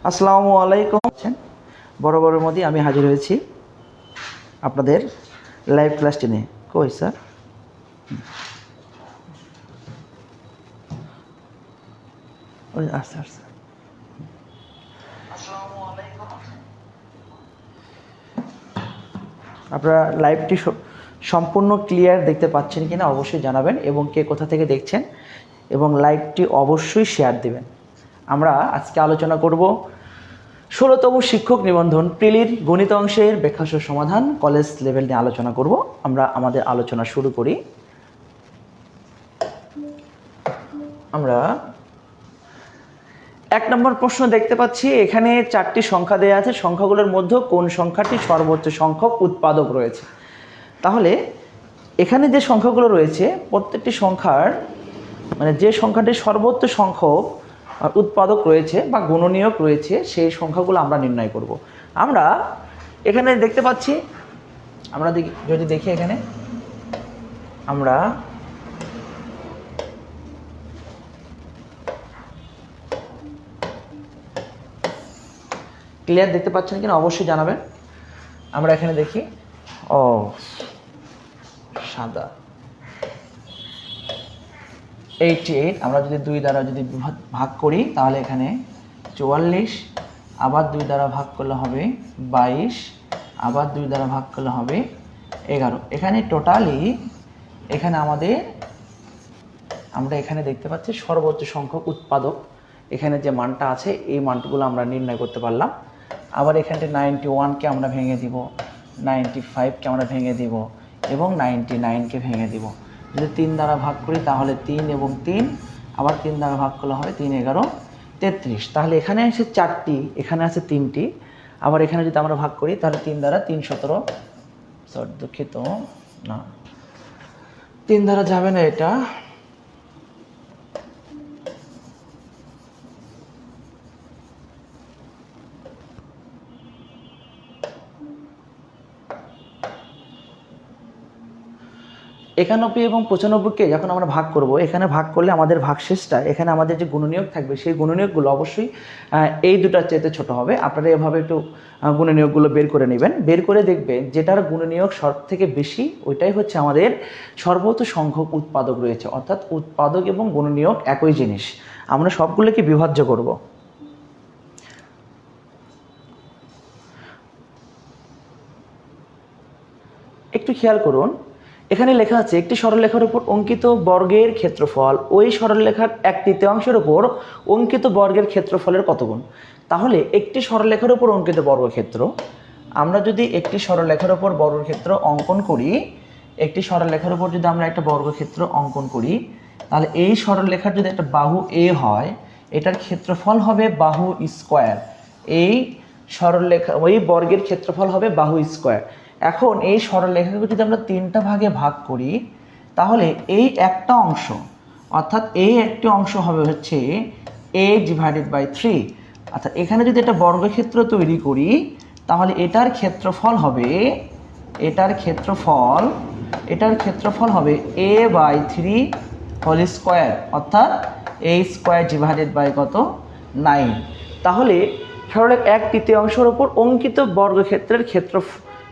আসসালামু আলাইকুম। বরাবরের মধ্যে আমি হাজির হয়েছি আপনাদের লাইভ ক্লাস টেনে। কই স্যার? ওই আচ্ছা আচ্ছা। আপনারা লাইভটি সম্পূর্ণ ক্লিয়ার দেখতে পাচ্ছেন কিনা অবশ্যই জানাবেন, এবং কে কোথা থেকে দেখছেন, এবং লাইভটি অবশ্যই শেয়ার দেবেন। আমরা আজকে আলোচনা করব 16তম শিক্ষক নিবন্ধন প্রিলির গণিত অংশের ব্যাখ্যাসহ সমাধান কলেজ লেভেল নিয়ে আলোচনা করব। আমরা আমাদের আলোচনা শুরু করি। আমরা 1 নম্বর প্রশ্ন দেখতে পাচ্ছি। এখানে 4টি সংখ্যা দেওয়া আছে। সংখ্যাগুলোর মধ্যে কোন সংখ্যাটি সর্বোচ্চ সংখ্যক উৎপাদক রয়েছে? তাহলে এখানে যে সংখ্যাগুলো রয়েছে প্রত্যেকটি সংখ্যার যে সংখ্যাটি সর্বোচ্চ সংখ্যক উৎপাদক রয়েছে বা গুণনীয়ক রয়েছে সেই সংখ্যাগুলো আমরা নির্ণয় করব। আমরা এখানে দেখতে পাচ্ছি, আমরা যদি দেখি এখানে আমরা ক্লিয়ার দেখতে পাচ্ছেন কিনা অবশ্যই জানাবেন। আমরা এখানে দেখি সাদা 88 আমরা যদি 2 দ্বারা যদি ভাগ করি তাহলে এখানে 44, আবার 2 দ্বারা ভাগ করলে হবে 22, আবার 2 দ্বারা ভাগ করলে হবে 11। এখানে টোটালি এখানে আমরা এখানে দেখতে পাচ্ছি সর্বোচ্চ সংখ্যক উৎপাদক এখানে যে মানটা আছে এই মানগুলো আমরা নির্ণয় করতে পারলাম। আবার এখানে 91কে আমরা ভেঙে দিব, 95কে আমরা ভেঙে দিব এবং 99কে ভেঙে দিব। যদি 3 দ্বারা ভাগ করি তাহলে 3 এবং 3, আবার 3 দ্বারা ভাগ করলে হবে 3, 11, 33। তাহলে এখানে আছে 4টি, এখানে আছে 3টি। আবার এখানে যদি আমরা ভাগ করি তাহলে 3 দ্বারা 3, 17, দুঃখিত না 3 দ্বারা যাবে না এটা। একানব্বই এবং 95কে যখন আমরা ভাগ করব, এখানে ভাগ করলে আমাদের ভাগশেষটা এখানে আমাদের যে গুণনীয়ক থাকবে সেই গুণনীয়কগুলো অবশ্যই এই দুটার চাইতে ছোট হবে। আপনারা এভাবে একটু গুণনীয়কগুলো বের করে নেবেন। বের করে দেখবেন যেটার গুণনীয়ক সব থেকে বেশি ওইটাই হচ্ছে আমাদের সর্বোচ্চ সংখ্যক উৎপাদক রয়েছে। অর্থাৎ উৎপাদক এবং গুণনীয়ক একই জিনিস। আমরা সবগুলোকে বিভাজ্য করব। একটু খেয়াল করুন, এখানে লেখা আছে একটি সরলরেখার উপর অঙ্কিত বর্গের ক্ষেত্রফল ওই সরলরেখার 1/3 উপর অঙ্কিত বর্গের ক্ষেত্রফলের কত গুণ? তাহলে একটি সরলরেখার উপর অঙ্কিত বর্গক্ষেত্র, আমরা যদি একটি সরলরেখার উপর বর্গক্ষেত্র অঙ্কন করি, একটি সরলরেখার উপর যদি আমরা একটা বর্গক্ষেত্র অঙ্কন করি তাহলে এই সরলরেখার যদি একটা বাহু এ হয় এটার ক্ষেত্রফল হবে বাহু স্কোয়ার। এই সরলরেখা ওই বর্গের ক্ষেত্রফল হবে বাহু স্কোয়ার। এখন এই সরলরেখাকে যদি আমরা 3টা ভাগে ভাগ করি তাহলে এই একটা অংশ, অর্থাৎ এই একটি অংশ হবে হচ্ছে a/3। অর্থাৎ এখানে যদি একটা বর্গক্ষেত্র তৈরি করি তাহলে এটার ক্ষেত্রফল হবে a/3 হোল স্কোয়ার, অর্থাৎ a²/কত 9। তাহলে সরলরেখার 1/3 উপর অঙ্কিত বর্গক্ষেত্রের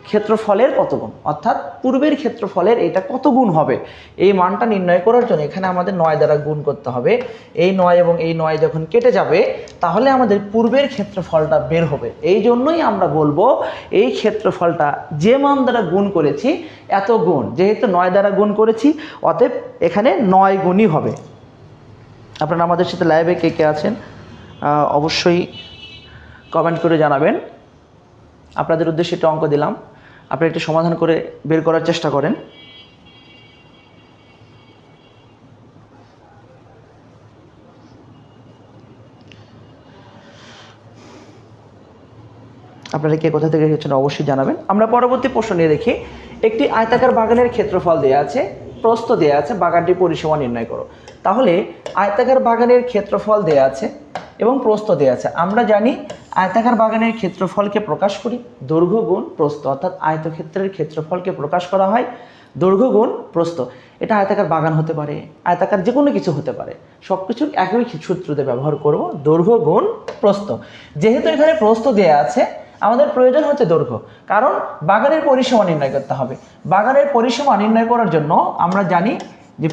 ক্ষেত্রফলের কত গুণ, অর্থাৎ পূর্বের ক্ষেত্রফলের এটা কত গুণ হবে এই মানটা নির্ণয় করার জন্য এখানে আমাদের 9 দ্বারা গুণ করতে হবে। এই 9 এবং এই 9 যখন কেটে যাবে তাহলে আমাদের পূর্বের ক্ষেত্রফলটা বের হবে। এই জন্যই আমরা বলবো এই ক্ষেত্রফলটা যে মান দ্বারা গুণ করেছি এত গুণ, যেহেতু 9 দ্বারা গুণ করেছি অতএব এখানে 9 গুণই হবে। আপনারা আমাদের সাথে লাইভে কে কে আছেন অবশ্যই কমেন্ট করে জানাবেন। আপনাদের উদ্দেশ্যে একটা অঙ্ক দিলাম, আপনি একটু সমাধান করে বের করার চেষ্টা করেন। আপনারা কে কোথা থেকে এসেছেন অবশ্যই জানাবেন। আমরা পরবর্তী প্রশ্ন নিয়ে দেখি। একটি আয়তাকার বাগানের ক্ষেত্রফল দেওয়া আছে, প্রস্থ দেওয়া আছে, বাগানটির পরিসীমা নির্ণয় করো। তাহলে আয়তাকার বাগানের ক্ষেত্রফল দেওয়া আছে এবং প্রস্থ দেওয়া আছে। আমরা জানি আয়তাকার বাগানের ক্ষেত্রফলকে প্রকাশ করি দৈর্ঘ্য গুণ প্রস্থ, অর্থাৎ আয়তক্ষেত্রের ক্ষেত্রফলকে প্রকাশ করা হয় দৈর্ঘ্য গুণ প্রস্থ। এটা আয়তাকার বাগান হতে পারে, আয়তাকার যে কোনো কিছু হতে পারে, সব কিছুর একই সূত্রতে ব্যবহার করব, দৈর্ঘ্য গুণ প্রস্থ। যেহেতু এখানে প্রস্থ দেওয়া আছে, আমাদের প্রয়োজন হচ্ছে দৈর্ঘ্য, কারণ বাগানের পরিসীমা নির্ণয় করতে হবে। বাগানের পরিসীমা নির্ণয় করার জন্য আমরা জানি যে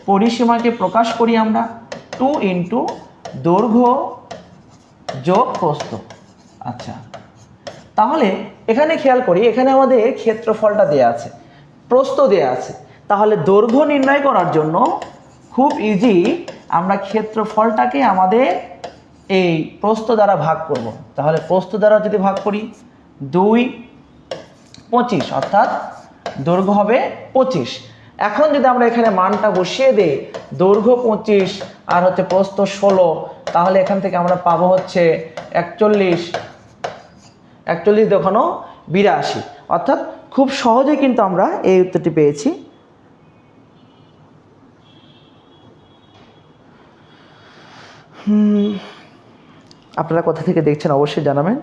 পরিসীমাকে প্রকাশ করি আমরা 2 ইন্টু দৈর্ঘ্য যোগ প্রস্থ। আচ্ছা, তাহলে এখানে খেয়াল করি, এখানে আমাদের ক্ষেত্রফলটা দেয়া আছে, প্রস্থ দেয়া আছে, তাহলে দৈর্ঘ্য নির্ণয় করার জন্য খুব ইজি, আমরা ক্ষেত্রফলটাকে আমাদের এই প্রস্থ দ্বারা ভাগ করব। তাহলে প্রস্থ দ্বারা যদি ভাগ করি 2 25, অর্থাৎ দৈর্ঘ্য হবে 25। এখন যদি আমরা এখানে মানটা বসিয়ে দিই, দৈর্ঘ্য 25 আর হচ্ছে প্রস্থ 16, তাহলে এখান থেকে আমরা পাবো হচ্ছে 41, 41 দেখানো 82, অর্থাৎ খুব সহজে কিন্তু আমরা এই উত্তরটি পেয়েছি। আপনারা কোথা থেকে দেখছেন অবশ্যই জানাবেন।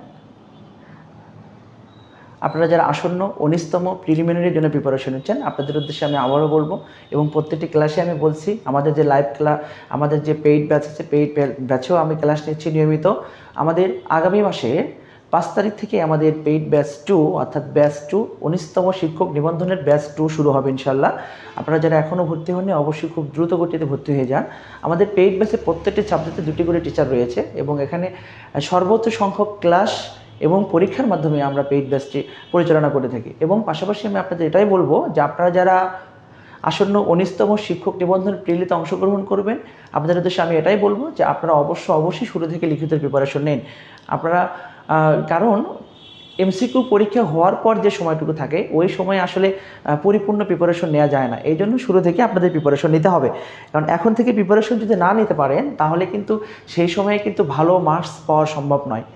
আপনারা যারা আসন্ন 19তম প্রিলিমিনারির জন্য প্রিপারেশন নিচ্ছেন, আপনাদের উদ্দেশ্যে আমি আবারও বলবো, এবং প্রত্যেকটি ক্লাসে আমি বলছি, আমাদের যে লাইভ ক্লাস, আমাদের যে পেইড ব্যাচ আছে, পেইড ব্যাচেও আমি ক্লাস নিচ্ছি নিয়মিত। আমাদের আগামী মাসে 5 তারিখ থেকে আমাদের পেইড ব্যাচ 2, অর্থাৎ ব্যাচ 2 19তম শিক্ষক নিবন্ধনের ব্যাচ 2 শুরু হবে ইনশাল্লাহ। আপনারা যারা এখনও ভর্তি হননি, অবশ্যই খুব দ্রুত গতিতে ভর্তি হয়ে যান। আমাদের পেইড ব্যাচে প্রত্যেকটি সাবজেক্টে 2টি করে টিচার রয়েছে, এবং এখানে সর্বোচ্চ সংখ্যক ক্লাস এবং পরীক্ষার মাধ্যমে আমরা পেইড ব্যাচটি পরিচালনা করে থাকি। এবং পাশাপাশি আমি আপনাদের এটাই বলবো যে আপনারা যারা আসন্ন 19তম শিক্ষক নিবন্ধন প্রিলিতে অংশগ্রহণ করবেন, আপনাদের উদ্দেশ্যে আমি এটাই বলবো যে আপনারা অবশ্যই শুরু থেকে লিখিত প্রিপারেশন নিন। আপনারা কারণ এমসিকিউ পরীক্ষা হওয়ার পর যে সময়টুকু থাকে, ওই সময় আসলে পরিপূর্ণ প্রিপারেশন নেওয়া যায় না। এই জন্য শুরু থেকে আপনাদের প্রিপারেশন নিতে হবে, কারণ এখন থেকে প্রিপারেশন যদি না নিতে পারেন, তাহলে কিন্তু সেই সময়ে কিন্তু ভালো মার্কস পাওয়া সম্ভব নয়।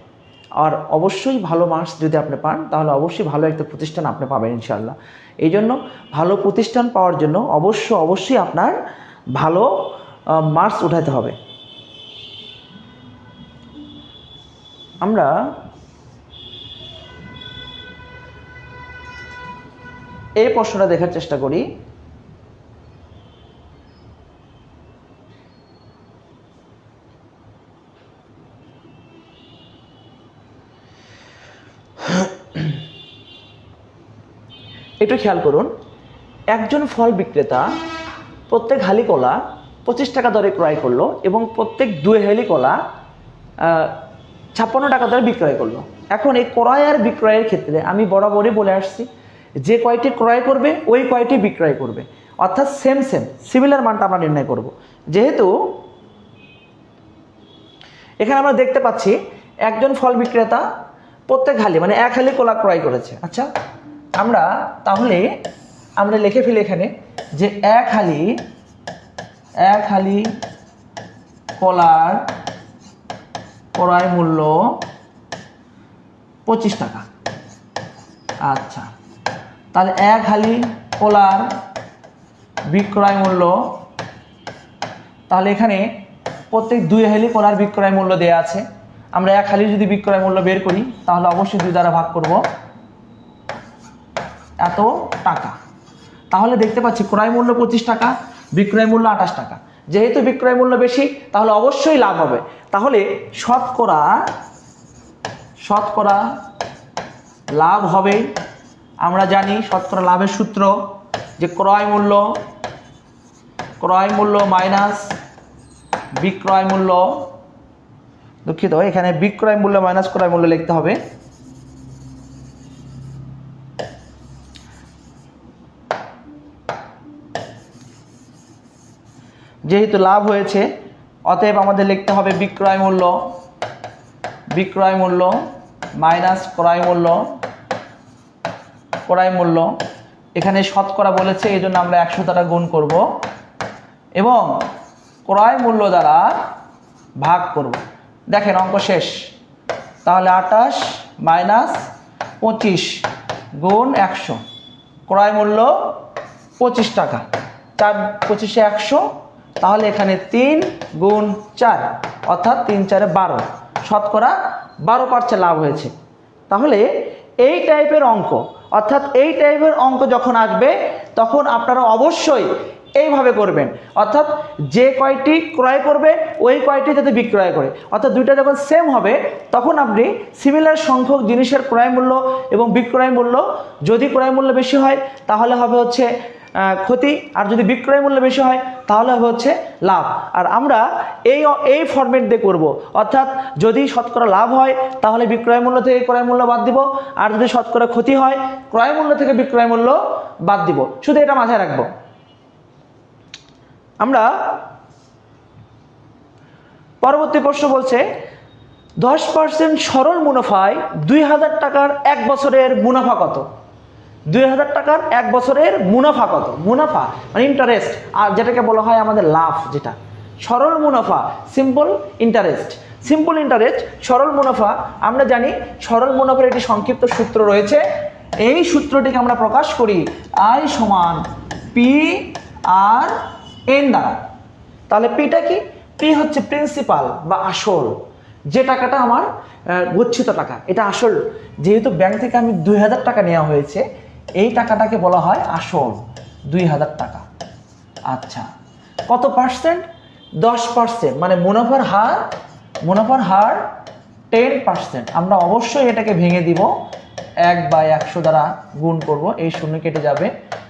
আর অবশ্যই ভালো মার্কস যদি আপনি পান, তাহলে অবশ্যই ভালো একটা প্রতিষ্ঠান আপনি পাবেন ইনশাআল্লাহ। এই জন্য ভালো প্রতিষ্ঠান পাওয়ার জন্য অবশ্যই আপনার ভালো মার্কস উঠাতে হবে। আমরা এই প্রশ্নটা দেখার চেষ্টা করি। একটু খেয়াল করুন, একজন ফল বিক্রেতা প্রত্যেক হালি কলা 25 টাকা দরে ক্রয় করলো, এবং প্রত্যেক 2 হালি কলা 56 টাকা দরে বিক্রয় করলো। এখন এই ক্রয় আর বিক্রয়ের ক্ষেত্রে আমি বরাবরই বলে আসছি, যে কয়টি ক্রয় করবে ওই কয়টি বিক্রয় করবে, অর্থাৎ সেম সিমিলার মানটা আমরা নির্ণয় করব। যেহেতু এখানে আমরা দেখতে পাচ্ছি একজন ফল বিক্রেতা প্রত্যেক হালি মানে 1 হালি কলা ক্রয় করেছে। আচ্ছা, তাহলে আমরা লিখে ফেলি এখানে যে 1 হালি কলার ক্রয় মূল্য 25 টাকা। আচ্ছা, তাহলে 1 হালি কলার বিক্রয় মূল্য, তাহলে এখানে প্রত্যেক 2 হালি কলার বিক্রয় মূল্য দেওয়া আছে। আমরা 1 হালি যদি বিক্রয় মূল্য বের করি, তাহলে অবশ্যই 2 দ্বারা ভাগ করব, এত টাকা। তাহলে দেখতে পাচ্ছি ক্রয় মূল্য 25 টাকা, বিক্রয় মূল্য 28 টাকা। যেহেতু বিক্রয় মূল্য বেশি, তাহলে অবশ্যই লাভ হবে। তাহলে শতকরা লাভ হবে। আমরা জানি শতকরা লাভের সূত্র যে ক্রয় মূল্য মাইনাস বিক্রয় মূল্য, দুঃখিত, এখানে বিক্রয় মূল্য মাইনাস ক্রয় মূল্য লিখতে হবে। যেহেতু লাভ হয়েছে, অতএব আমাদের লিখতে হবে বিক্রয় মূল্য মাইনাস ক্রয় মূল্য। এখানে শতকরা বলেছে, এই জন্য আমরা 100 দ্বারা গুণ করব এবং ক্রয় মূল্য দ্বারা ভাগ করব। দেখেন অঙ্ক শেষ। তাহলে 28 মাইনাস 25 গুণ 100, ক্রয় মূল্য 25 টাকা, 4 25 100, তাহলে এখানে 3 গুণ 4, অর্থাৎ 3 4 12, শতকরা 12% লাভ হয়েছে। তাহলে এই টাইপের অঙ্ক অর্থাৎ এই টাইপের অঙ্ক যখন আসবে তখন আপনারা অবশ্যই এইভাবে করবেন, অর্থাৎ যে কয়টি ক্রয় করবে ওই কয়টি যাতে বিক্রয় করে, অর্থাৎ দুইটা যখন সেম হবে তখন আপনি সিমিলার সংখ্যক জিনিসের ক্রয় মূল্য এবং বিক্রয় মূল্য, যদি ক্রয় মূল্য বেশি হয় তাহলে হবে হচ্ছে ক্ষতি, আর যদি বিক্রয় মূল্য বেশি হয় তাহলে হবে হচ্ছে লাভ। আর আমরা এই ফরম্যাট দিয়ে করব, অর্থাৎ যদি শতকরা লাভ হয় তাহলে বিক্রয় মূল্য থেকে ক্রয় মূল্য বাদ দিব, আর যদি শতকরা ক্ষতি হয় ক্রয় মূল্য থেকে বিক্রয় মূল্য বাদ দিব। শুধু এটা মাথায় রাখবো। আমরা পরবর্তী প্রশ্ন বলছে 10% সরল মুনাফায় 2000 টাকার এক বছরের মুনাফা কত? 2000 টাকার এক বছরের মুনাফা কত? মুনাফা মানে ইন্টারেস্ট, আর যেটাকে বলা হয় আমাদের লাভ, যেটা সরল মুনাফা, সিম্পল ইন্টারেস্ট। সিম্পল ইন্টারেস্ট, সরল মুনাফা, আমরা জানি সরল মুনাফার একটি সংক্ষিপ্ত সূত্র রয়েছে। এই সূত্রটিকে আমরা প্রকাশ করি I সমান পি আর এন দ্বারা। তাহলে পিটা কি? পি হচ্ছে প্রিন্সিপাল বা আসল, যে টাকাটা আমার গচ্ছিত টাকা, এটা আসল। যেহেতু ব্যাংক থেকে আমি 2000 টাকা নেওয়া হয়েছে, এই টাকাটাকে বলা হয় আসল, 2000 টাকা। আচ্ছা, কত পার্সেন্ট? 10%, মানে মুনাফার হার 10%। আমরা অবশ্যই এটাকে ভেঙে দিব, 1/100 দ্বারা গুণ করব, এই শূন্য কেটে যাবে,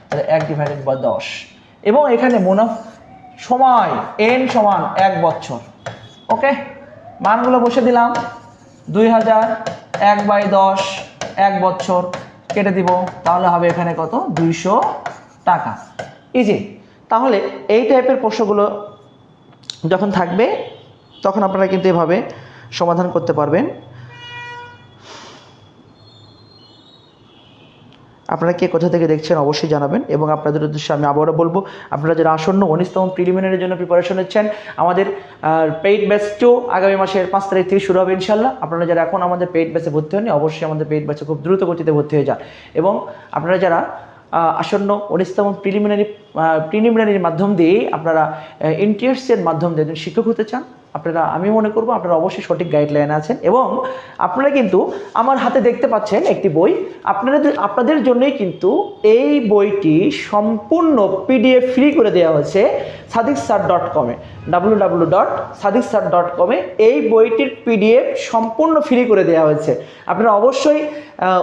তাহলে 1/10। এবং এখানে মুনাফা সময় এন সমান 1 বছর। ওকে, মানগুলো বসে দিলাম, 2000, 1/10, 1 বছর কেটে দিব, তাহলে হবে এখানে কত? 200 টাকা। ইজি। তাহলে এই টাইপের প্রশ্নগুলো যখন থাকবে তখন আপনারা কিন্তু এভাবে সমাধান করতে পারবেন। আপনারা কে কোথা থেকে দেখছেন অবশ্যই জানাবেন, এবং আপনাদের উদ্দেশ্যে আমি আবারও বলবো, আপনারা যারা আসন্ন 19তম প্রিলিমিনারির জন্য প্রিপারেশন নিচ্ছেন, আমাদের পেইড ব্যাচ 2 আগামী মাসের 5 তারিখ থেকে শুরু হবে ইনশাল্লাহ। আপনারা যারা এখন আমাদের পেইড ব্যাচে ভর্তি হননি, অবশ্যই আমাদের পেইড ব্যাচে খুব দ্রুত গতিতে ভর্তি হয়ে যান। এবং আপনারা যারা আসন্ন 19তম প্রিলিমিনারির মাধ্যম দিয়ে আপনারা ইন্টারেস্টের মাধ্যম দিয়ে শিক্ষক হতে চান, আপনারা, আমি মনে করব আপনারা অবশ্যই সঠিক গাইডলাইন আছেন। এবং আপনারা কিন্তু আমার হাতে দেখতে পাচ্ছেন একটি বই, আপনাদের জন্যই কিন্তু এই বইটি সম্পূর্ণ PDF ফ্রি করে দেওয়া হয়েছে sadiqsir.com এ, www.sadiqsir.com এ এই বইটির PDF সম্পূর্ণ ফ্রি করে দেওয়া হয়েছে। আপনারা অবশ্যই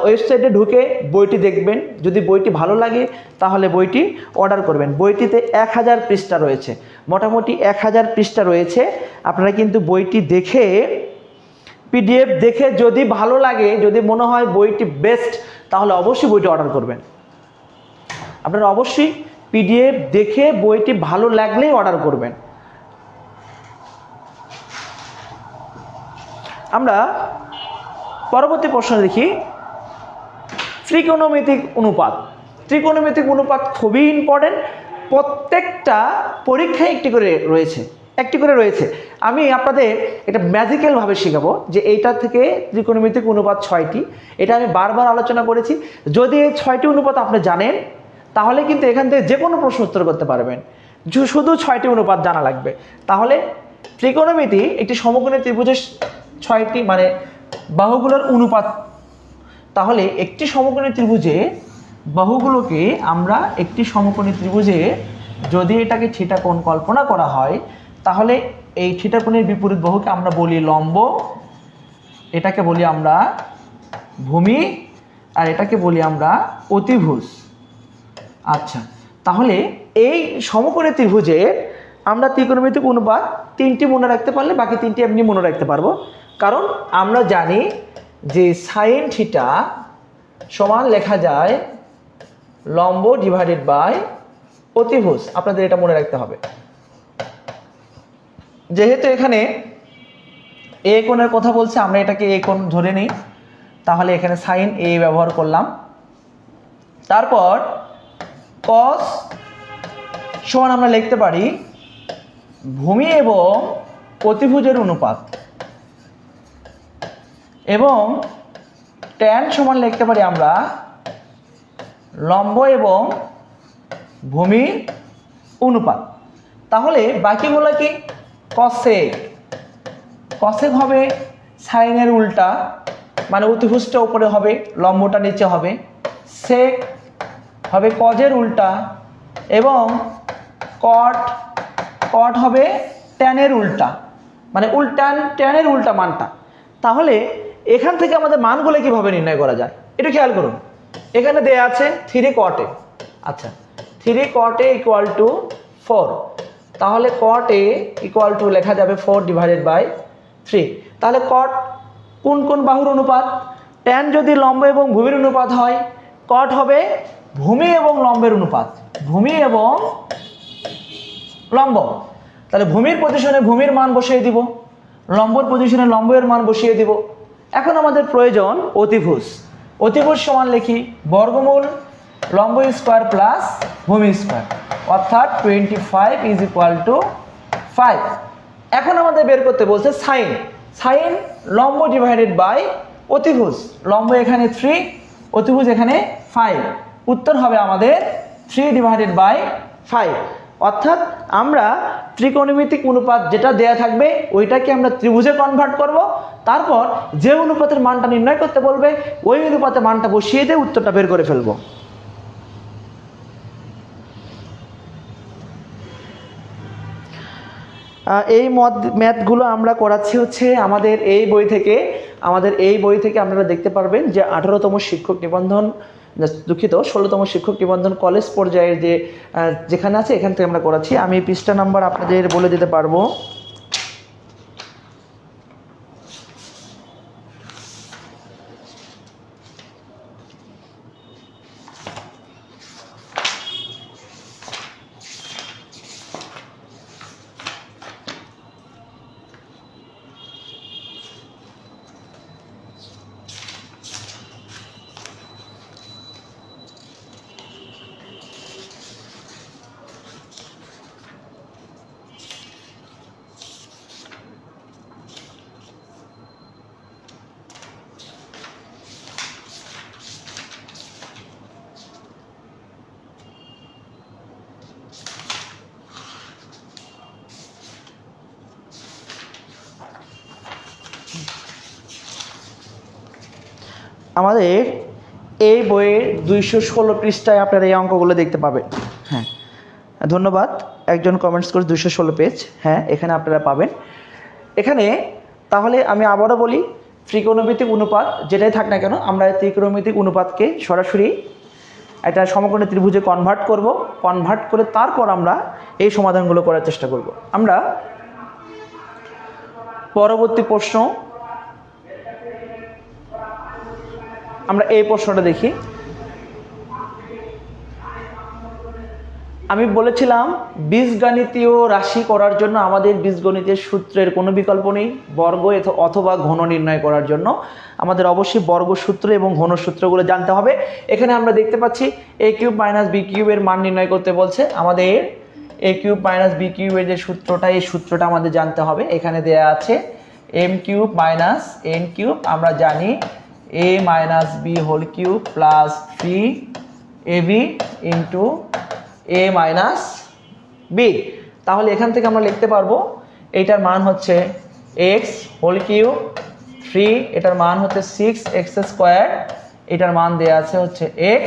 ওয়েবসাইটে ঢুকে বইটি দেখবেন, যদি বইটি ভালো লাগে তাহলে বইটি অর্ডার করবেন। বইটিতে 1000 পৃষ্ঠা রয়েছে, মোটামুটি 1000 পৃষ্ঠা রয়েছে। আপনারা কিন্তু বইটি দেখে, PDF দেখে যদি ভালো লাগে, যদি মনে হয় বইটি বেস্ট, তাহলে অবশ্যই বইটি অর্ডার করবেন। আপনারা অবশ্যই PDF দেখে বইটি ভালো লাগলেই অর্ডার করবেন। আমরা পরবর্তী প্রশ্ন দেখি, ত্রিকোণমিতিক অনুপাত। ত্রিকোণমিতিক অনুপাত খুবই ইম্পর্টেন্ট, প্রত্যেকটা পরীক্ষায় একটি করে রয়েছে। আমি আপনাদের এটা ম্যাজিক্যালভাবে শেখাবো যে এইটা থেকে ত্রিকোণমিতিক অনুপাত 6টি, এটা আমি বারবার আলোচনা করেছি। যদি এই 6টি অনুপাত আপনি জানেন তাহলে কিন্তু এখান থেকে যে কোনো প্রশ্ন উত্তর করতে পারবেন, শুধু 6টি অনুপাত জানা লাগবে। তাহলে ত্রিকোণমিতি একটি সমকোণী ত্রিভুজের 6টি মানে বাহুগুলোর অনুপাত। তাহলে একটি সমকোণী ত্রিভুজে বাহুগুলোকে আমরা, একটি সমকোণী ত্রিভুজে যদি এটাকে থিটা কোণ কল্পনা করা হয়, তাহলে এই থিটা কোণের বিপরীত বাহুকে আমরা বলি লম্ব, এটাকে বলি আমরা ভূমি, আর এটাকে বলি আমরা অতিভুজ। আচ্ছা, তাহলে এই সমকোণী ত্রিভুজে আমরা ত্রিকোণমিতিক অনুপাত 3টি মনে রাখতে পারলে বাকি 3টি এমনি মনে রাখতে পারবো, কারণ আমরা জানি যে সাইন থিটা সমান লেখা যায় লম্ব ডিভাইডেড বাই অতিভুজ। আপনাদের এটা মনে রাখতে হবে। যেহেতু এখানে এ কোণের কথা বলছে, আমরা এটাকে এ কোণ ধরে নিই, তাহলে এখানে সাইন এ ব্যবহার করলাম। তারপর কস সমান আমরা লিখতে পারি ভূমি এবং অতিভুজের অনুপাত, এবং ট্যান সমান লিখতে পারি আমরা লম্ব এবং ভূমির অনুপাত। তাহলে বাকিগুলো কি? কসেক হবে সাইনের উল্টা, মানে অতিভুজটা উপরে হবে, লম্বটা নিচে হবে। সেক হবে কজের উল্টা এবং কট হবে ট্যানের উল্টা, মানে ট্যানের উল্টা মানটা। তাহলে এখান থেকে আমাদের মানগুলো কিভাবে নির্ণয় করা যায় একটু খেয়াল করুন। এখানে দেয়া আছে 3 cot a, আচ্ছা 3 cot a ইকুয়াল টু 4, তাহলে cot a ইকুয়াল টু লেখা যাবে 4/3। তাহলে cot কোন বাহুর অনুপাত? ট্যান যদি লম্ব এবং ভূমির অনুপাত হয়, cot হবে ভূমি এবং লম্বের অনুপাত, ভূমি এবং লম্ব। তাহলে ভূমির পজিশনে ভূমির মান বসিয়ে দিব, লম্বর পজিশনে লম্বের মান বসিয়ে দিব। এখন আমাদের প্রয়োজন অতিভুজ। অতিভুজ সমান লিখি বর্গমূল লম্ব স্কোয়ার প্লাস ভূমি স্কোয়ার, অর্থাৎ 25 ইজ ইকুয়াল টু 5। এখন আমাদের বের করতে বলছে সাইন লম্ব ডিভাইডেড বাই অতিভুজ। লম্ব এখানে 3, অতিভুজ এখানে 5, উত্তর হবে আমাদের 3/5। অর্থাৎ আমরা ত্রিকোণমিতিক অনুপাত যেটা দেয়া থাকবে ওইটাকে আমরা ত্রিভুজে কনভার্ট করব, তারপর যে অনুপাতের মানটা নির্ণয় করতে বলবে ওই অনুপাতের মানটা বসিয়ে দিয়ে উত্তরটা বের করে ফেলবো। এই ম্যাথগুলো আমরা করাচ্ছি হচ্ছে আমাদের এই বই থেকে। আপনারা দেখতে পারবেন যে 18তম শিক্ষক নিবন্ধন, দুঃখিত 16তম শিক্ষক নিবন্ধন কলেজ পর্যায়ের যেখানে আছে এখান থেকে আমরা করাচ্ছি। আমি পৃষ্ঠা নাম্বার আপনাদের বলে দিতে পারবো। আমাদের এই বইয়ের 216 পৃষ্ঠায় আপনারা এই অঙ্কগুলো দেখতে পাবেন। হ্যাঁ, ধন্যবাদ, একজন কমেন্টস করে 216 পেজ, হ্যাঁ এখানে আপনারা পাবেন। এখানে তাহলে আমি আবারও বলি, ত্রিকোণমিতিক অনুপাত যেটাই থাক না কেন, আমরা ত্রিকোণমিতিক অনুপাতকে সরাসরি একটা সমকোণী ত্রিভুজে কনভার্ট করব, কনভার্ট করে তারপর আমরা এই সমাধানগুলো করার চেষ্টা করব। আমরা পরবর্তী প্রশ্ন, আমরা এই প্রশ্নটা দেখি। আমি বলেছিলাম বীজগণিতীয় রাশি করার জন্য আমাদের বীজগণিতের সূত্রের কোনো বিকল্প নেই। বর্গ অথবা ঘন নির্ণয় করার জন্য আমাদের অবশ্যই বর্গ সূত্র এবং ঘন সূত্রগুলো জানতে হবে। এখানে আমরা দেখতে পাচ্ছি a কিউব মাইনাস b কিউবের মান নির্ণয় করতে বলছে। আমাদের a কিউব মাইনাস b কিউবের যে সূত্রটা, এই সূত্রটা আমাদের জানতে হবে। এখানে দেয়া আছে m cube minus n cube, আমরা জানি a minus b whole cube plus 3ab into a minus b। তাহলে এখান থেকে আমরা লিখতে পারবো এইটার মান হচ্ছে x হোল কিউব 3, এটার মান হচ্ছে 6x স্কোয়ার, এটার মান দেয়া আছে হচ্ছে x।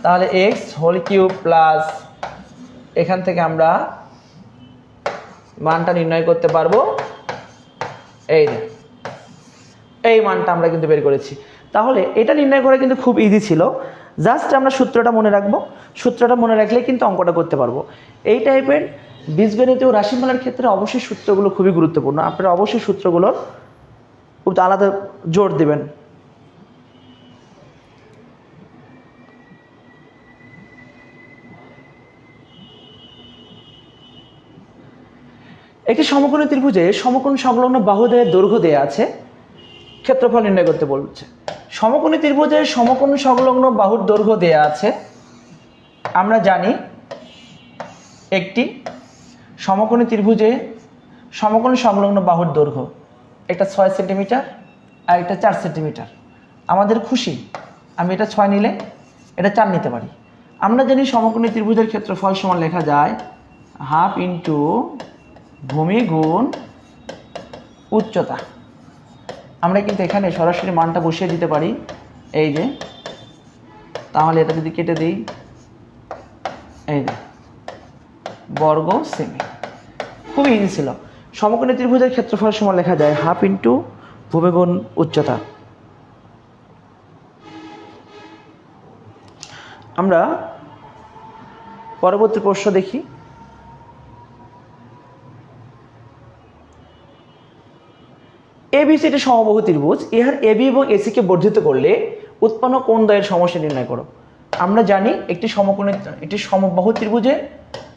তাহলে x হোল কিউব প্লাস এখান থেকে আমরা মানটা নির্ণয় করতে পারবো, এই মানটা আমরা কিন্তু বের করেছি। তাহলে এটা নির্ণয় করা কিন্তু খুব ইজি ছিল, জাস্ট আমরা সূত্রটা মনে রাখবো। সূত্রটা মনে রাখলে কিন্তু অঙ্কটা করতে পারবো। এই টাইপের বীজগণিতীয় রাশিমালার ক্ষেত্রে অবশ্যই সূত্রগুলো খুবই গুরুত্বপূর্ণ। আপনারা অবশ্যই সূত্রগুলোর খুব আলাদা জোর দেবেন। একটি সমকোণী ত্রিভুজে সমকোণ সংলগ্ন বাহুদের দৈর্ঘ্য দেয়া আছে, ক্ষেত্রফল নির্ণয় করতে বলছে। সমকোণী ত্রিভুজের সমকোণ সংলগ্ন বাহুর দৈর্ঘ্য দেয়া আছে। আমরা জানি একটি সমকোণী ত্রিভুজে সমকোণ সংলগ্ন বাহুর দৈর্ঘ্য, একটা 6 সেন্টিমিটার আর একটা 4 সেন্টিমিটার। আমাদের খুশি আমি এটা 6 নিলে এটা 4 নিতে পারি। আমরা জানি সমকোণী ত্রিভুজের ক্ষেত্রফল সমান লেখা যায় হাফ ইন্টু ভূমি গুণ উচ্চতা। আমরা কিন্তু এখানে সরাসরি মানটা বসিয়ে দিতে পারি, এই যে তাহলে এটা যদি কেটে দিই, এই যে বর্গ সেমি, খুবই ইজি ছিল। সমকোণী ত্রিভুজের ক্ষেত্রফল সমান লেখা যায় হাফ ইন্টু ভূমি গুণ উচ্চতা। আমরা পরবর্তী প্রশ্ন দেখি। এবিসি সমবাহু ত্রিভুজ, ইহার এবি এবং এসিকে বর্ধিত করলে উৎপন্ন কোণ দ্বয়ের সমষ্টি নির্ণয় করো। আমরা জানি একটি সমবাহু ত্রিভুজে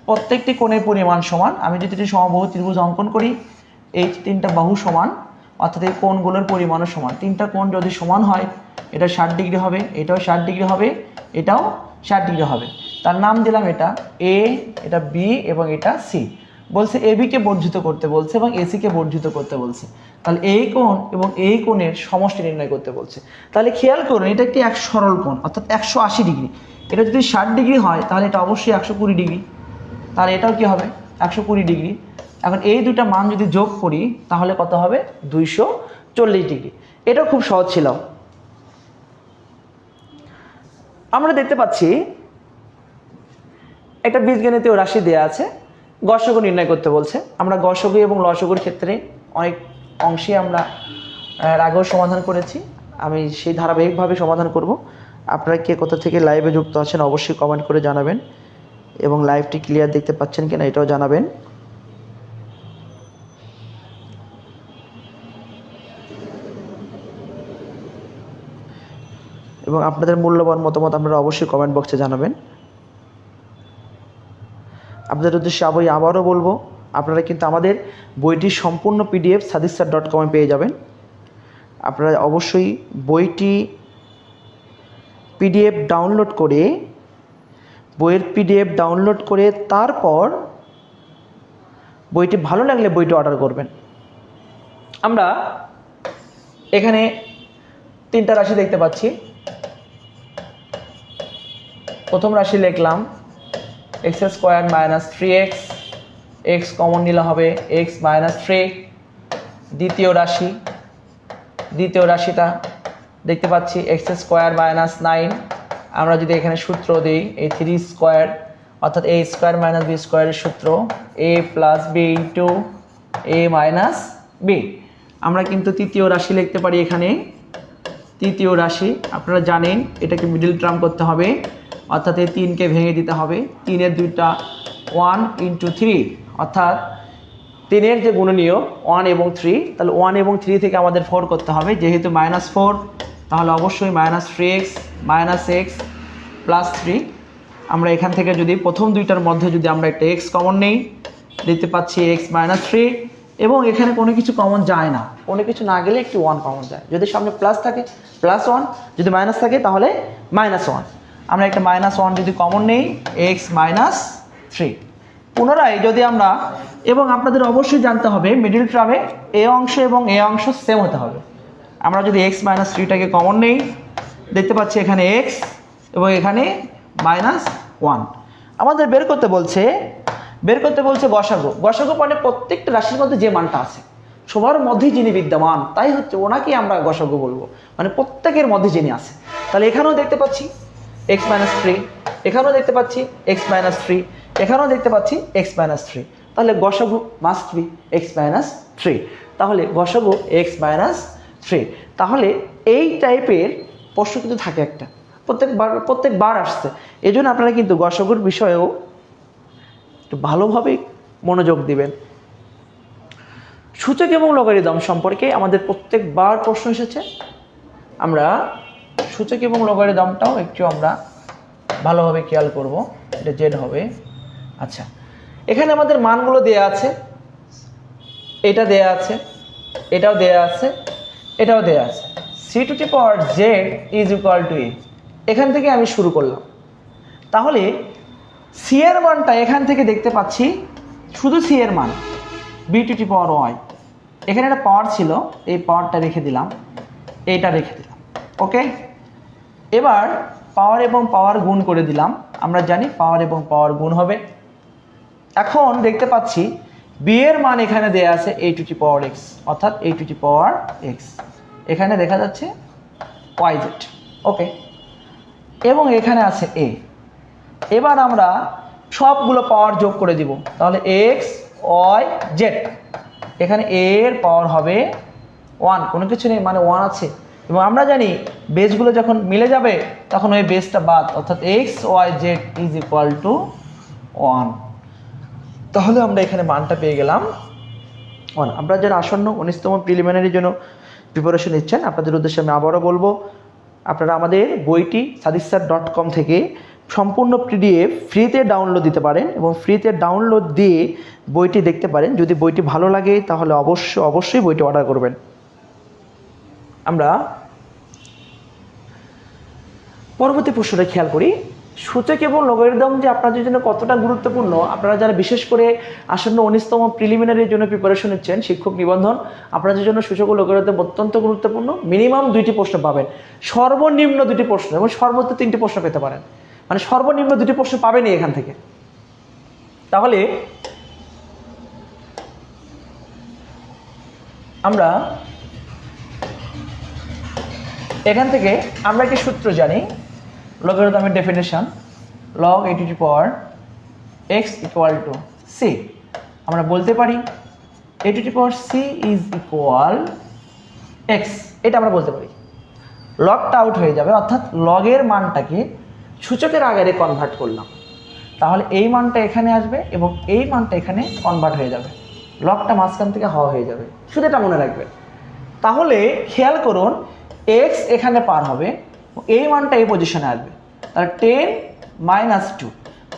প্রত্যেকটি কোণের পরিমাণ সমান। আমি যদি একটি সমবাহু ত্রিভুজ অঙ্কন করি, এই তিনটা বাহু সমান, অর্থাৎ এই কোণগুলোর পরিমাণও সমান। তিনটা কোণ যদি সমান হয়, এটা 60 ডিগ্রি হবে, এটাও 60 ডিগ্রি হবে, এটাও 60 ডিগ্রি হবে। তার নাম দিলাম এটা এ, এটা বি এবং এটা সি। বলছে এবিকে বর্ধিত করতে বলছে এবং এসিকে বর্ধিত করতে বলছে। তাহলে এই কোণ এবং এই কোণের সমষ্টি নির্ণয় করতে বলছে। তাহলে খেয়াল করুন, এটা একটি এক সরল কোণ, অর্থাৎ 180 ডিগ্রি। এটা যদি 60 ডিগ্রি হয় তাহলে এটা অবশ্যই 120 ডিগ্রি। তাহলে এটাও কি হবে? 120 ডিগ্রি। এখন এই দুটা মান যদি যোগ করি তাহলে কত হবে? 240 ডিগ্রি। এটাও খুব সহজ ছিল। আমরা দেখতে পাচ্ছি একটা বীজগণিতীয় রাশি দেওয়া আছে, গসগ নির্ণয় করতে বলছে। আমরা গসগ এবং লসগের ক্ষেত্রে অনেক অংশে আমরা আগেও সমাধান করেছি, আমি সেই ধারাবাহিকভাবে সমাধান করব। আপনারা কে কোথা থেকে লাইভে যুক্ত আছেন অবশ্যই কমেন্ট করে জানাবেন, এবং লাইভটি ক্লিয়ার দেখতে পাচ্ছেন কিনা এটাও জানাবেন। এবং আপনাদের মূল্যবান মতামত আপনারা অবশ্যই কমেন্ট বক্সে জানাবেন। আপনাদের উদ্দেশ্যে আবারও বলবো, আপনারা কিন্তু আমাদের বইটির সম্পূর্ণ পিডিএফ sadissir.com পেয়ে যাবেন। আপনারা অবশ্যই বইটি পিডিএফ ডাউনলোড করে, বইয়ের পিডিএফ ডাউনলোড করে তারপর বইটি ভালো লাগলে বইটি অর্ডার করবেন। আমরা এখানে তিনটা রাশি দেখতে পাচ্ছি। প্রথম রাশি লিখলাম x² - 3x, x কমন নিলে হবে x - 3। দ্বিতীয় রাশিটা দেখতে পাচ্ছি x² - 9। আমরা যদি এখানে সূত্র দিই, এই 3² অর্থাৎ a² - b² এর সূত্র a + b * a - b। আমরা কিন্তু তৃতীয় রাশি লিখতে পারি এখানে। তৃতীয় রাশি আপনারা জানেন এটাকে মিডল টার্ম করতে হবে, অর্থাৎ এই 3কে ভেঙে দিতে হবে। 3-এর দুইটা 1 × 3, অর্থাৎ 3-এর যে গুণনীয় 1 এবং 3, তাহলে 1 এবং 3 থেকে আমাদের 4 করতে হবে। যেহেতু -4 তাহলে অবশ্যই -3x - x + 3। আমরা এখান থেকে যদি প্রথম দুইটার মধ্যে যদি আমরা একটা x কমন নেই, দেখতে পাচ্ছি x - 3, এবং এখানে কোনো কিছু কমন যায় না। কোনো কিছু না গেলে একটি 1 কমন যায়। যদি সামনে প্লাস থাকে +1, যদি মাইনাস থাকে তাহলে -1। আমরা একটা -1 যদি কমন নেই, x - 3। পুনরায় যদি আমরা, এবং আপনাদের অবশ্যই জানতে হবে মিডল টার্মে এ অংশ এবং এ অংশ সেম হতে হবে। আমরা যদি x - 3টাকে কমন নেই, দেখতে পাচ্ছি এখানে x এবং এখানে -1। আমাদের বের করতে বলছে গসাগু মানে প্রত্যেকটা রাশির মধ্যে যে মানটা আছে সবার মধ্যেই যিনি বিদ্যমান, তাই হচ্ছে ওনাকেই আমরা গসাগু বলবো, মানে প্রত্যেকের মধ্যে যিনি আছে। তাহলে এখানেও দেখতে পাচ্ছি x - 3, এখানেও দেখতে পাচ্ছি x - 3, এখানেও দেখতে পাচ্ছি x - 3। তাহলে গসাগু মাস্ট বি x - 3। তাহলে গসাগু x - 3। তাহলে এই টাইপের প্রশ্ন কিন্তু থাকে একটা, প্রত্যেকবার আসছে। এই জন্য আপনারা কিন্তু গসাগুর বিষয়েও একটু ভালোভাবে মনোযোগ দিবেন। সূচক এবং লগারিদম সম্পর্কে আমাদের প্রত্যেকবার প্রশ্ন এসেছে। আমরা সূচক এবং লগারিদমটাও একটু আমরা ভালোভাবে খেয়াল করব। এটা জেড হবে। আচ্ছা, এখানে আমাদের মানগুলো দেয়া আছে, এটা দেয়া আছে, এটাও দেয়া আছে, এটাও দেয়া আছে। c⁴ z = a। এখান থেকে আমি শুরু করলাম। তাহলে c এর মানটা এখান থেকে দেখতে পাচ্ছি, শুধু c এর মান b⁴y। এখানে একটা পাওয়ার ছিল, এই পাওয়ারটা রেখে দিলাম, এইটা রেখে দিলাম। ওকে, এবার পাওয়ার এবং পাওয়ার গুণ করে দিলাম। আমরা জানি পাওয়ার এবং পাওয়ার গুণ হবে। এখন দেখতে পাচ্ছি b এর মান এখানে দেয়া আছে a⁴x, অর্থাৎ a⁴x। এখানে দেখা যাচ্ছে yz। ওকে, এবং এখানে আছে এ। এবার আমরা সবগুলো পাওয়ার যোগ করে দিব, তাহলে এক্স ওয়াই জেড, এখানে এ এর পাওয়ার হবে 1, কোনো কিছু নেই মানে 1 আছে। এবং আমরা জানি বেসগুলো যখন মিলে যাবে তখন ওই বেসটা বাদ, অর্থাৎ x y z is equal to 1। তাহলে আমরা এখানে মানটা পেয়ে গেলাম 1। আপনারা যারা আসন্ন 19তম প্রিলিমিনারির জন্য প্রিপারেশন নিচ্ছেন, আপনাদের উদ্দেশ্যে আমি আবারও বলবো, আপনারা আমাদের বইটি sadissir.com থেকে সম্পূর্ণ পিডিএফ ফ্রিতে ডাউনলোড দিতে পারেন এবং ফ্রিতে ডাউনলোড দিয়ে বইটি দেখতে পারেন। যদি বইটি ভালো লাগে তাহলে অবশ্যই বইটি অর্ডার করবেন। আমরা পরবর্তী প্রশ্নটা খেয়াল করি। সূচক এবং লগারিদম যে আপনাদের জন্য কতটা গুরুত্বপূর্ণ, আপনারা যারা বিশেষ করে আসন্ন 19তম প্রিলিমিনারির জন্য প্রিপারেশন নিচ্ছেন, শিক্ষক নিবন্ধন, আপনাদের জন্য সূচক ও লগারিদম অত্যন্ত গুরুত্বপূর্ণ। মিনিমাম 2টি প্রশ্ন পাবেন, সর্বনিম্ন 2টি প্রশ্ন এবং সর্বোচ্চ 3টি প্রশ্ন পেতে পারেন, মানে সর্বনিম্ন 2টি প্রশ্ন পাবেনই এখান থেকে। তাহলে আমরা এখান থেকে আমরা একটি সূত্র জানি, লগারিদমের definition, log a to the power x equal to c। আমরা বলতে পারি a to the power c is equal x, এটা আমরা বলতে পারি। লগটা আউট হয়ে যাবে, অর্থাৎ লগের মানটাকে সূচকের আকারে কনভার্ট করলাম, তাহলে এই মানটা এখানে আসবে এবং এই মানটা এখানে কনভার্ট হয়ে যাবে, লগটা মাঝখান থেকে হওয়া হয়ে যাবে, শুধু এটা মনে রাখবেন। তাহলে খেয়াল করুন, x এখানে পার হবে, এই মানটা এই পজিশনে আসবে, তাহলে 10 - 2,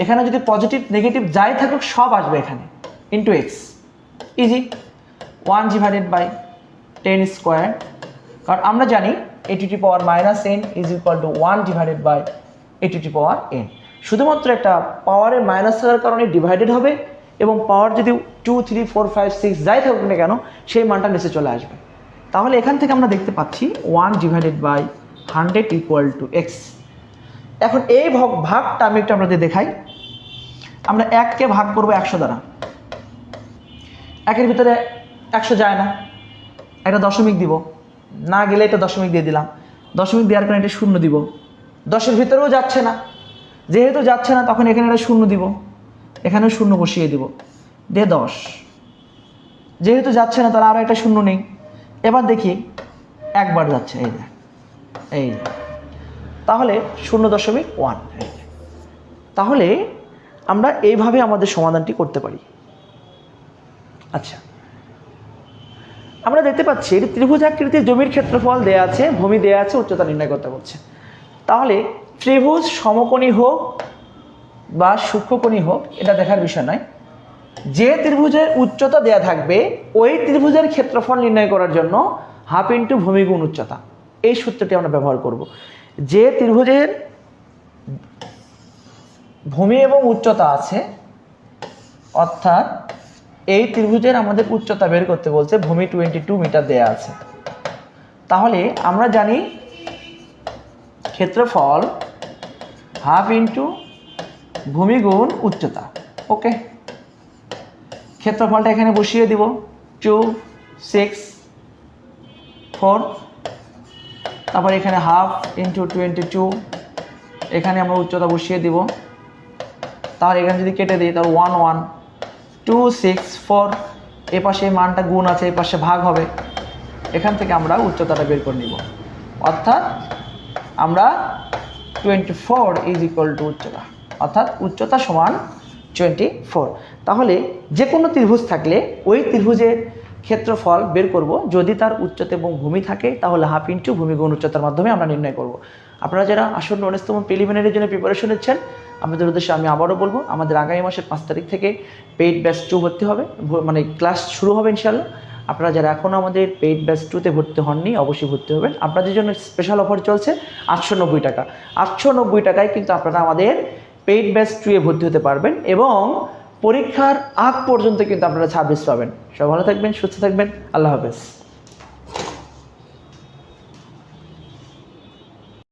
এখানে যদি পজিটিভ নেগেটিভ যাই থাকুক সব আসবে এখানে, into x, is 1 divided by 10 square, কারণ আমরা জানি a to the power -n is equal to 1 divided by a to the power n। শুধুমাত্র একটা পাওয়ারের মাইনাস থাকার কারণে ডিভাইডেড হবে এবং পাওয়ার যদি 2, 3, 4, 5, 6 যাই থাকুক না কেন সেই মানটা নিচে চলে আসবে। তাহলে এখান থেকে আমরা দেখতে পাচ্ছি 1 divided by 100 equal to x. এখন এই ভাগটা আমি একটু আপনাদের দেখাই। আমরা 1কে ভাগ করব 100 দ্বারা, 1-এর ভিতরে 100 যায় না, একটা দশমিক দিব, না গেলে এটা দশমিক দিয়ে দিলাম, দশমিক দেওয়ার কারণে এটা 0 দিব, 10-এর ভিতরেও যাচ্ছে না, যেহেতু যাচ্ছে না তখন এখানে একটা 0 দিব, এখানেও 0 বসিয়ে দিব, দিয়ে 10, যেহেতু যাচ্ছে না তাহলে আরও একটা 0 নেই, এবার দেখি একবার যাচ্ছে, এই তাহলে 0.1। তাহলে আমরা এইভাবে আমাদের সমাধানটি করতে পারি। আচ্ছা, আমরা দেখতে পাচ্ছি এটি ত্রিভুজাকৃতির জমির ক্ষেত্রফল দেয়া আছে, ভূমি দেয়া আছে, উচ্চতা নির্ণয় করতে বলছে। তাহলে ত্রিভুজ সমকোণী হোক বা সূক্ষ্মকোণী হোক এটা দেখার বিষয় নয়, যে ত্রিভুজের উচ্চতা দেয়া থাকবে ওই ত্রিভুজের ক্ষেত্রফল নির্ণয় করার জন্য হাফ ইন্টু ভূমি গুণ উচ্চতা, এই সূত্রটি আমরা ব্যবহার করব। যে ত্রিভুজের ভূমি এবং উচ্চতা আছে, অর্থাৎ এই ত্রিভুজের আমাদের উচ্চতা বের করতে বলছে, ভূমি 22 মিটার দেয়া আছে, তাহলে আমরা জানি ক্ষেত্রফল হাফ ইন্টু ভূমি গুণ উচ্চতা। ওকে, ক্ষেত্রফলটা এখানে বসিয়ে দিব, 2, 6, 4, তারপর এখানে হাফ ইন্টু 22, এখানে আমরা উচ্চতা বসিয়ে দিব, তাহলে এখানে যদি কেটে দিই তাহলে 1, 1, 2, 6, 4, এ পাশে মানটা গুণ আছে, এই পাশে ভাগ হবে, এখান থেকে আমরা উচ্চতাটা বের করে নিব, অর্থাৎ আমরা 24 ইজ ইকুয়াল টু উচ্চতা, অর্থাৎ উচ্চতা সমান 24। তাহলে যে কোনো ত্রিভুজ থাকলে ওই ত্রিভুজের ক্ষেত্রফল বের করব, যদি তার উচ্চতা এবং ভূমি থাকে তাহলে হাফ ইন্টু ভূমি গুণ উচ্চতার মাধ্যমে আমরা নির্ণয় করব। আপনারা যারা আসন্ন 19তম প্রিলিমিনারির জন্য প্রিপারেশন নিচ্ছেন, আমাদের উদ্দেশ্যে আমি আবারও বলবো, আমাদের আগামী মাসের 5 তারিখ থেকে পেইড ব্যাচ 2 ভর্তি হবে, মানে ক্লাস শুরু হবে ইনশাআল্লাহ। আপনারা যারা এখনও আমাদের পেইড ব্যাচ 2তে ভর্তি হননি অবশ্যই ভর্তি হবেন। আপনাদের জন্য স্পেশাল অফার চলছে 890 টাকা। 890 টাকায় কিন্তু আপনারা আমাদের পেইড ব্যাচ 2-এ ভর্তি হতে পারবেন এবং পরীক্ষার আগ পর্যন্ত কিন্তু আপনারা ছাব্বিশ পাবেন। সবাই ভালো থাকবেন, সুস্থ থাকবেন, আল্লাহ হাফেজ।